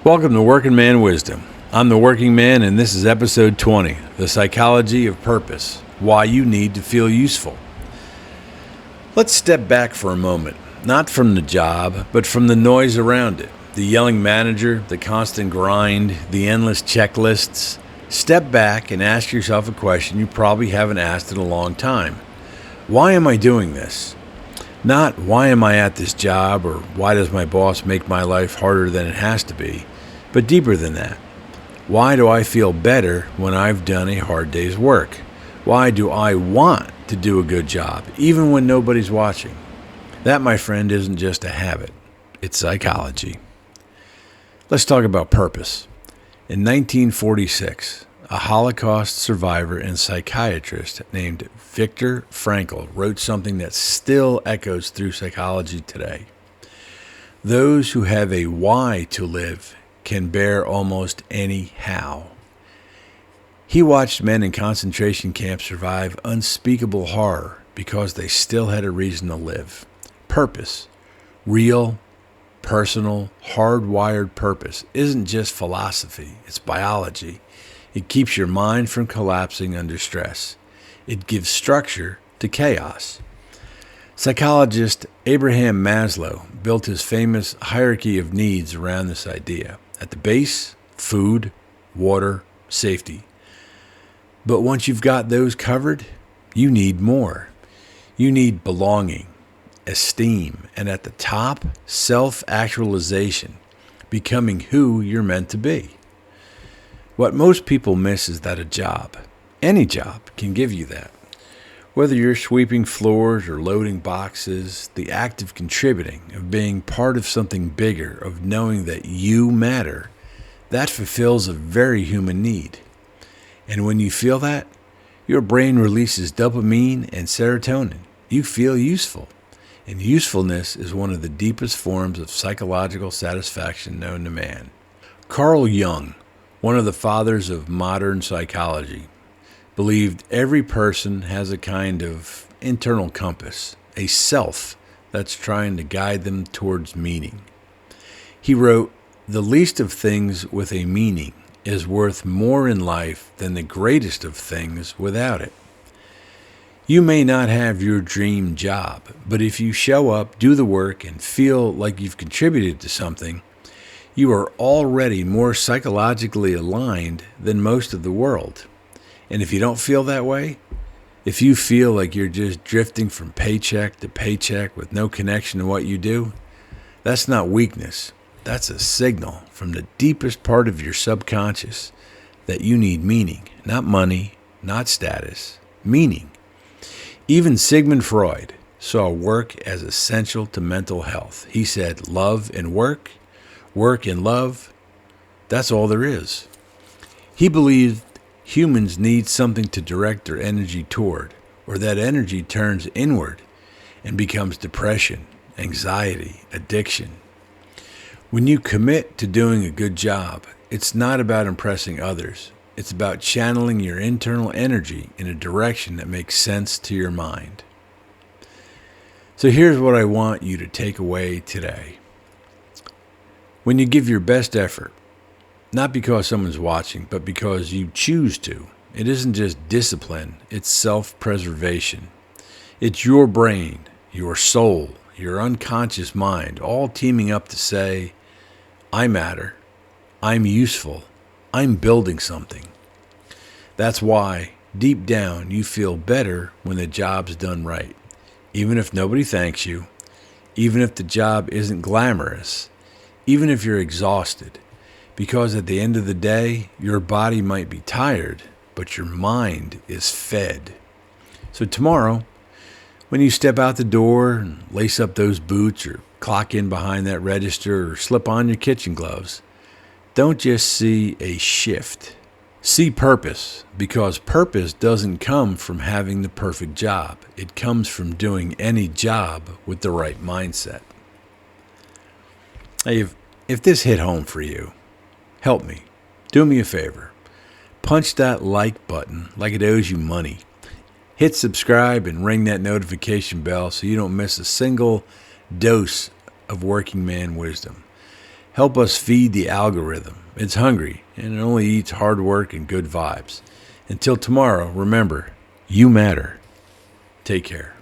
Welcome to Working Man Wisdom. I'm the Working Man, and this is episode 20, The Psychology of Purpose, Why You Need to Feel Useful. Let's step back for a moment, not from the job, but from the noise around it. The yelling manager, the constant grind, the endless checklists. Step back and ask yourself a question you probably haven't asked in a long time. Why am I doing this? Not why am I at this job or why does my boss make my life harder than it has to be, but deeper than that. Why do I feel better when I've done a hard day's work? Why do I want to do a good job, even when nobody's watching? That, my friend, isn't just a habit. It's psychology. Let's talk about purpose. In 1946, a Holocaust survivor and psychiatrist named Viktor Frankl wrote something that still echoes through psychology today. Those who have a why to live can bear almost any how. He watched men in concentration camps survive unspeakable horror because they still had a reason to live. Purpose, real, personal, hardwired purpose, isn't just philosophy, it's biology. It keeps your mind from collapsing under stress. It gives structure to chaos. Psychologist Abraham Maslow built his famous hierarchy of needs around this idea. At the base, food, water, safety. But once you've got those covered, you need more. You need belonging, esteem, and at the top, self-actualization, becoming who you're meant to be. What most people miss is that a job, any job, can give you that. Whether you're sweeping floors or loading boxes, the act of contributing, of being part of something bigger, of knowing that you matter, that fulfills a very human need. And when you feel that, your brain releases dopamine and serotonin. You feel useful. And usefulness is one of the deepest forms of psychological satisfaction known to man. Carl Jung, one of the fathers of modern psychology, believed every person has a kind of internal compass, a self that's trying to guide them towards meaning. He wrote, "The least of things with a meaning is worth more in life than the greatest of things without it." You may not have your dream job, but if you show up, do the work, and feel like you've contributed to something, you are already more psychologically aligned than most of the world. And if you don't feel that way, if you feel like you're just drifting from paycheck to paycheck with no connection to what you do, that's not weakness. That's a signal from the deepest part of your subconscious that you need meaning, not money, not status, meaning. Even Sigmund Freud saw work as essential to mental health. He said, love and work and love, that's all there is. He believed humans need something to direct their energy toward, or that energy turns inward and becomes depression, anxiety, addiction. When you commit to doing a good job, it's not about impressing others. It's about channeling your internal energy in a direction that makes sense to your mind. So here's what I want you to take away today. When you give your best effort, not because someone's watching, but because you choose to, it isn't just discipline, it's self-preservation. It's your brain, your soul, your unconscious mind, all teaming up to say, I matter, I'm useful, I'm building something. That's why, deep down, you feel better when the job's done right. Even if nobody thanks you, even if the job isn't glamorous, even if you're exhausted. Because at the end of the day, your body might be tired, but your mind is fed. So tomorrow, when you step out the door and lace up those boots or clock in behind that register or slip on your kitchen gloves, don't just see a shift. See purpose, because purpose doesn't come from having the perfect job. It comes from doing any job with the right mindset. Hey, if this hit home for you, help me. Do me a favor. Punch that like button like it owes you money. Hit subscribe and ring that notification bell so you don't miss a single dose of working man wisdom. Help us feed the algorithm. It's hungry, and it only eats hard work and good vibes. Until tomorrow, remember, you matter. Take care.